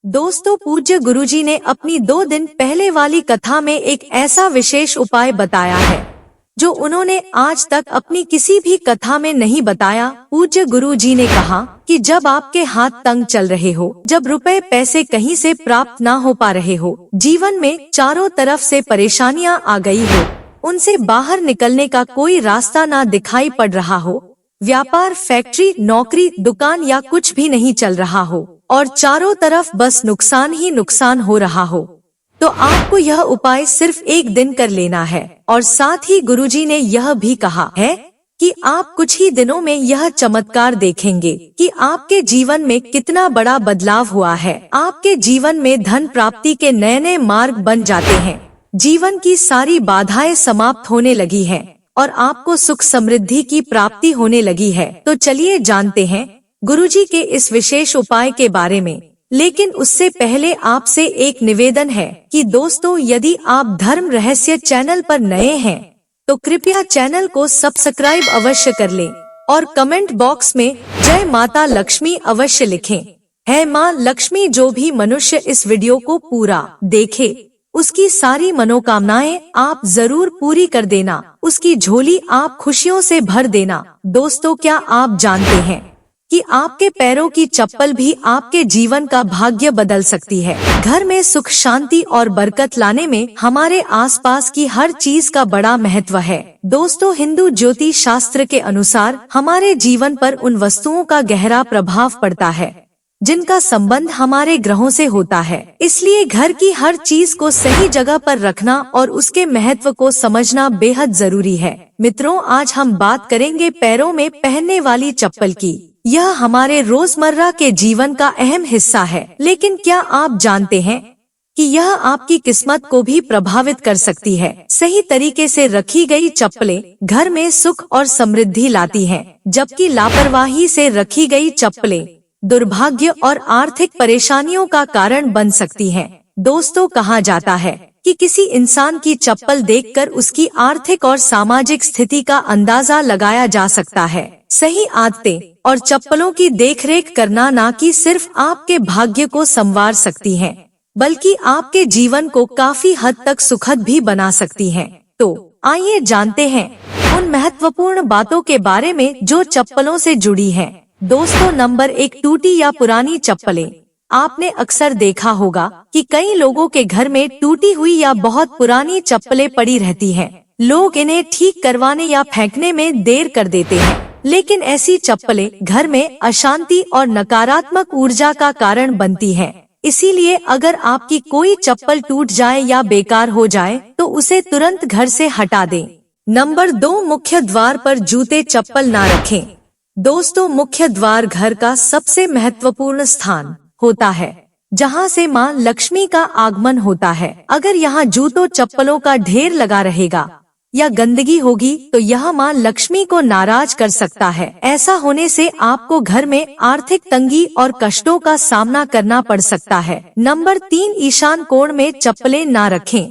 दोस्तों, पूज्य गुरुजी ने अपनी 2 दिन पहले वाली कथा में एक ऐसा विशेष उपाय बताया है जो उन्होंने आज तक अपनी किसी भी कथा में नहीं बताया। पूज्य गुरुजी ने कहा कि जब आपके हाथ तंग चल रहे हो, जब रुपए पैसे कहीं से प्राप्त ना हो पा रहे हो, जीवन में चारों तरफ से परेशानियां आ गई हो, उनसे बाहर निकलने का कोई रास्ता ना दिखाई पड़ रहा हो, व्यापार, फैक्ट्री, नौकरी, दुकान या कुछ भी नहीं चल रहा हो और चारों तरफ बस नुकसान ही नुकसान हो रहा हो, तो आपको यह उपाय सिर्फ 1 दिन कर लेना है। और साथ ही गुरुजी ने यह भी कहा है कि आप कुछ ही दिनों में यह चमत्कार देखेंगे कि आपके जीवन में कितना बड़ा बदलाव हुआ है। आपके जीवन में धन प्राप्ति के नए नए मार्ग बन जाते हैं, जीवन की सारी बाधाएं समाप्त होने लगी हैं और आपको सुख समृद्धि की प्राप्ति होने लगी है। तो चलिए जानते हैं गुरुजी के इस विशेष उपाय के बारे में। लेकिन उससे पहले आपसे एक निवेदन है कि दोस्तों, यदि आप धर्म रहस्य चैनल पर नए हैं तो कृपया चैनल को सब्सक्राइब अवश्य कर लें और कमेंट बॉक्स में जय माता लक्ष्मी अवश्य लिखें। है माँ लक्ष्मी जो भी मनुष्य इस वीडियो को पूरा देखे उसकी सारी मनोकामनाएं आप जरूर पूरी कर देना, उसकी झोली आप खुशियों से भर देना। दोस्तों, क्या आप जानते हैं कि आपके पैरों की चप्पल भी आपके जीवन का भाग्य बदल सकती है। घर में सुख, शांति और बरकत लाने में हमारे आसपास की हर चीज का बड़ा महत्व है। दोस्तों, हिंदू ज्योतिष शास्त्र के अनुसार हमारे जीवन पर उन वस्तुओं का गहरा प्रभाव पड़ता है जिनका संबंध हमारे ग्रहों से होता है। इसलिए घर की हर चीज को सही जगह पर रखना और उसके महत्व को समझना बेहद जरूरी है। मित्रों, आज हम बात करेंगे पैरों में पहनने वाली चप्पल की। यह हमारे रोजमर्रा के जीवन का अहम हिस्सा है, लेकिन क्या आप जानते हैं कि यह आपकी किस्मत को भी प्रभावित कर सकती है। सही तरीके से रखी गई चप्पलें घर में सुख और समृद्धि लाती हैं, जबकि लापरवाही से रखी गई चप्पलें दुर्भाग्य और आर्थिक परेशानियों का कारण बन सकती हैं। दोस्तों, कहा जाता है कि किसी इंसान की चप्पल देखकर उसकी आर्थिक और सामाजिक स्थिति का अंदाजा लगाया जा सकता है। सही आदतें और चप्पलों की देखरेख करना न कि सिर्फ आपके भाग्य को संवार सकती हैं, बल्कि आपके जीवन को काफी हद तक सुखद भी बना सकती हैं। तो आइए जानते हैं उन महत्वपूर्ण बातों के बारे में जो चप्पलों से जुड़ी हैं। दोस्तों, नंबर 1, टूटी या पुरानी चप्पलें। आपने अक्सर देखा होगा कि कई लोगों के घर में टूटी हुई या बहुत पुरानी चप्पलें पड़ी रहती हैं। लोग इन्हें ठीक करवाने या फेंकने में देर कर देते हैं, लेकिन ऐसी चप्पलें घर में अशांति और नकारात्मक ऊर्जा का कारण बनती हैं। इसीलिए अगर आपकी कोई चप्पल टूट जाए या बेकार हो जाए तो उसे तुरंत घर से हटा दें। नंबर 2, मुख्य द्वार पर जूते चप्पल ना रखें। दोस्तों, मुख्य द्वार घर का सबसे महत्वपूर्ण स्थान होता है जहां से मां लक्ष्मी का आगमन होता है। अगर यहाँ जूतों चप्पलों का ढेर लगा रहेगा या गंदगी होगी तो यह मां लक्ष्मी को नाराज कर सकता है। ऐसा होने से आपको घर में आर्थिक तंगी और कष्टों का सामना करना पड़ सकता है। नंबर 3, ईशान कोण में चप्पलें ना रखें।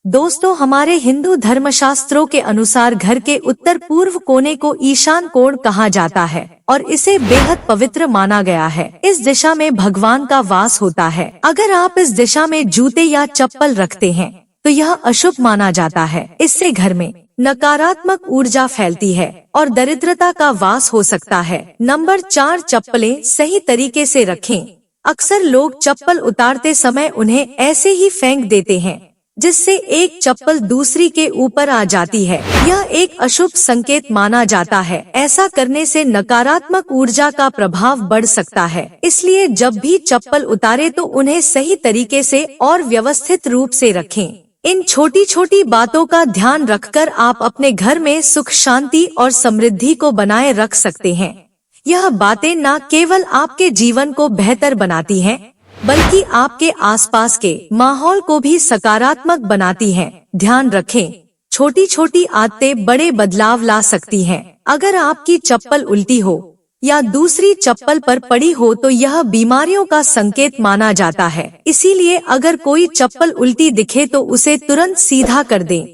दोस्तों, हमारे हिंदू धर्मशास्त्रों के अनुसार घर के उत्तर पूर्व कोने को ईशान कोण कहा जाता है और इसे बेहद पवित्र माना गया है। इस दिशा में भगवान का वास होता है। अगर आप इस दिशा में जूते या चप्पल रखते हैं तो यह अशुभ माना जाता है। इससे घर में नकारात्मक ऊर्जा फैलती है और दरिद्रता का वास हो सकता है। नंबर 4, चप्पलें सही तरीके से रखें। अक्सर लोग चप्पल उतारते समय उन्हें ऐसे ही फेंक देते हैं जिससे एक चप्पल दूसरी के ऊपर आ जाती है। यह एक अशुभ संकेत माना जाता है। ऐसा करने से नकारात्मक ऊर्जा का प्रभाव बढ़ सकता है। इसलिए जब भी चप्पल उतारे तो उन्हें सही तरीके से और व्यवस्थित रूप से रखें। इन छोटी छोटी बातों का ध्यान रखकर आप अपने घर में सुख, शांति और समृद्धि को बनाए रख सकते हैं। यह बातें न केवल आपके जीवन को बेहतर बनाती हैं, बल्कि आपके आसपास के माहौल को भी सकारात्मक बनाती हैं। ध्यान रखें, छोटी छोटी आदतें बड़े बदलाव ला सकती हैं। अगर आपकी चप्पल उल्टी हो या दूसरी चप्पल पर पड़ी हो तो यह बीमारियों का संकेत माना जाता है। इसीलिए अगर कोई चप्पल उल्टी दिखे तो उसे तुरंत सीधा कर दें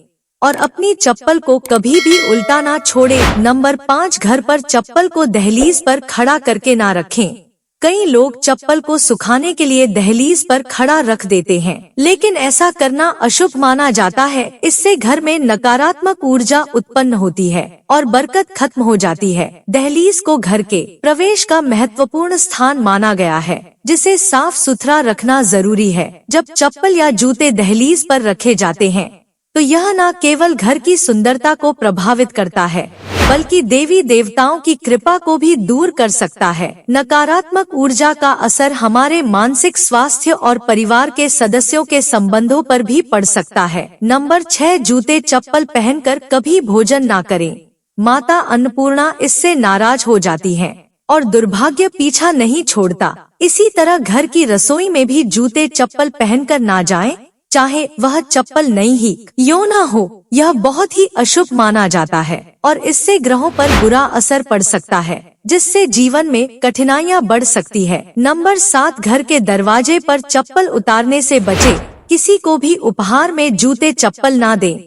और अपनी चप्पल को कभी भी उल्टा ना छोड़े। नंबर 5, घर पर चप्पल को दहलीज पर खड़ा करके ना रखें। कई लोग चप्पल को सुखाने के लिए दहलीज पर खड़ा रख देते हैं, लेकिन ऐसा करना अशुभ माना जाता है। इससे घर में नकारात्मक ऊर्जा उत्पन्न होती है और बरकत खत्म हो जाती है। दहलीज को घर के प्रवेश का महत्वपूर्ण स्थान माना गया है, जिसे साफ सुथरा रखना जरूरी है। जब चप्पल या जूते दहलीज पर रखे जाते हैं तो यह न केवल घर की सुंदरता को प्रभावित करता है, बल्कि देवी देवताओं की कृपा को भी दूर कर सकता है। नकारात्मक ऊर्जा का असर हमारे मानसिक स्वास्थ्य और परिवार के सदस्यों के संबंधों पर भी पड़ सकता है। नंबर 6, जूते चप्पल पहनकर कभी भोजन न करें। माता अन्नपूर्णा इससे नाराज हो जाती हैं और दुर्भाग्य पीछा नहीं छोड़ता। इसी तरह घर की रसोई में भी जूते चप्पल पहनकर ना जाएं, चाहे वह चप्पल नई ही क्यों न हो। यह बहुत ही अशुभ माना जाता है और इससे ग्रहों पर बुरा असर पड़ सकता है, जिससे जीवन में कठिनाइयां बढ़ सकती है। नंबर 7, घर के दरवाजे पर चप्पल उतारने से बचे। किसी को भी उपहार में जूते चप्पल ना दें।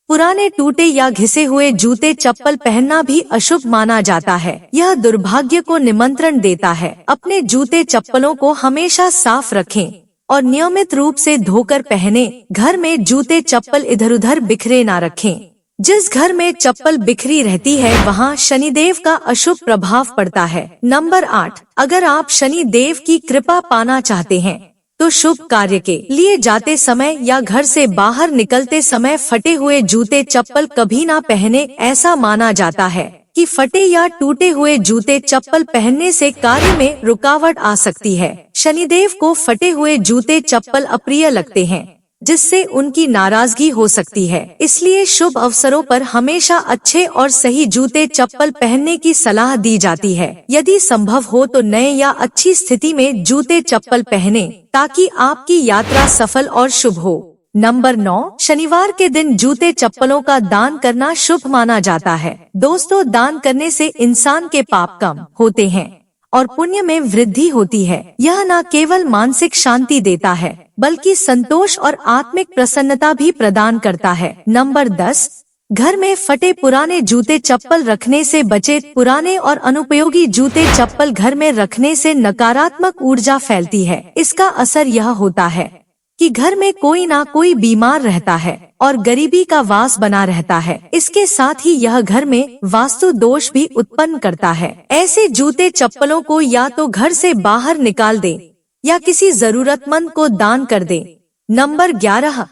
पुराने टूटे या घिसे हुए जूते चप्पल पहनना भी अशुभ माना जाता है। यह दुर्भाग्य को निमंत्रण देता है। अपने जूते चप्पलों को हमेशा साफ रखें और नियमित रूप से धोकर पहने। घर में जूते चप्पल इधर उधर बिखरे ना रखें। जिस घर में चप्पल बिखरी रहती है वहाँ शनिदेव का अशुभ प्रभाव पड़ता है। नंबर 8, अगर आप शनिदेव की कृपा पाना चाहते हैं तो शुभ कार्य के लिए जाते समय या घर से बाहर निकलते समय फटे हुए जूते चप्पल कभी ना पहने। ऐसा माना जाता है कि फटे या टूटे हुए जूते चप्पल पहनने से कार्य में रुकावट आ सकती है। शनिदेव को फटे हुए जूते चप्पल अप्रिय लगते हैं, जिससे उनकी नाराजगी हो सकती है। इसलिए शुभ अवसरों पर हमेशा अच्छे और सही जूते चप्पल पहनने की सलाह दी जाती है। यदि संभव हो तो नए या अच्छी स्थिति में जूते चप्पल पहने, ताकि आपकी यात्रा सफल और शुभ हो। नंबर 9, शनिवार के दिन जूते चप्पलों का दान करना शुभ माना जाता है। दोस्तों, दान करने से इंसान के पाप कम होते हैं और पुण्य में वृद्धि होती है। यह न केवल मानसिक शांति देता है, बल्कि संतोष और आत्मिक प्रसन्नता भी प्रदान करता है। नंबर 10, घर में फटे पुराने जूते चप्पल रखने से बचे। पुराने और अनुपयोगी जूते चप्पल घर में रखने से नकारात्मक ऊर्जा फैलती है। इसका असर यह होता है कि घर में कोई ना कोई बीमार रहता है और गरीबी का वास बना रहता है। इसके साथ ही यह घर में वास्तु दोष भी उत्पन्न करता है। ऐसे जूते चप्पलों को या तो घर से बाहर निकाल दें या किसी जरूरतमंद को दान कर दें। नंबर 11,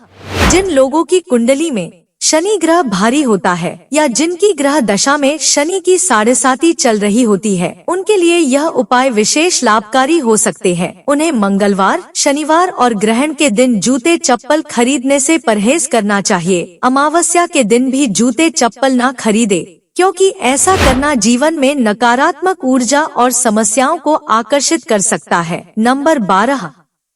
जिन लोगों की कुंडली में शनि ग्रह भारी होता है या जिनकी ग्रह दशा में शनि की 7.5 चल रही होती है, उनके लिए यह उपाय विशेष लाभकारी हो सकते हैं। उन्हें मंगलवार, शनिवार और ग्रहण के दिन जूते चप्पल खरीदने से परहेज करना चाहिए। अमावस्या के दिन भी जूते चप्पल न खरीदे, क्योंकि ऐसा करना जीवन में नकारात्मक ऊर्जा और समस्याओं को आकर्षित कर सकता है। नंबर 12,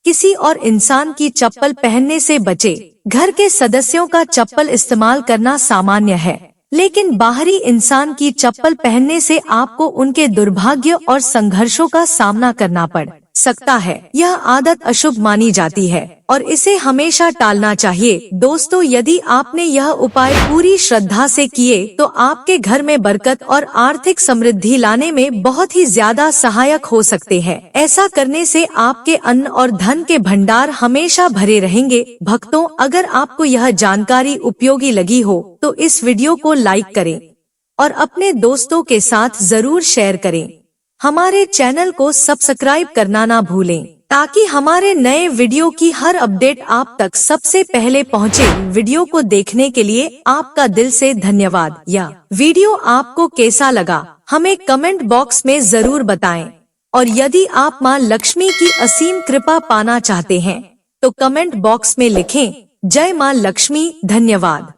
किसी और इंसान की चप्पल पहनने से बचे। घर के सदस्यों का चप्पल इस्तेमाल करना सामान्य है, लेकिन बाहरी इंसान की चप्पल पहनने से आपको उनके दुर्भाग्य और संघर्षों का सामना करना पड़ सकता है। यह आदत अशुभ मानी जाती है और इसे हमेशा टालना चाहिए। दोस्तों, यदि आपने यह उपाय पूरी श्रद्धा से किए तो आपके घर में बरकत और आर्थिक समृद्धि लाने में बहुत ही ज्यादा सहायक हो सकते हैं। ऐसा करने से आपके अन्न और धन के भंडार हमेशा भरे रहेंगे। भक्तों, अगर आपको यह जानकारी उपयोगी लगी हो तो इस वीडियो को लाइक करें और अपने दोस्तों के साथ जरूर शेयर करें। हमारे चैनल को सब्सक्राइब करना ना भूलें, ताकि हमारे नए वीडियो की हर अपडेट आप तक सबसे पहले पहुंचे। वीडियो को देखने के लिए आपका दिल से धन्यवाद। यह वीडियो आपको कैसा लगा हमें कमेंट बॉक्स में जरूर बताएं। और यदि आप मां लक्ष्मी की असीम कृपा पाना चाहते हैं तो कमेंट बॉक्स में लिखें, जय मां लक्ष्मी। धन्यवाद।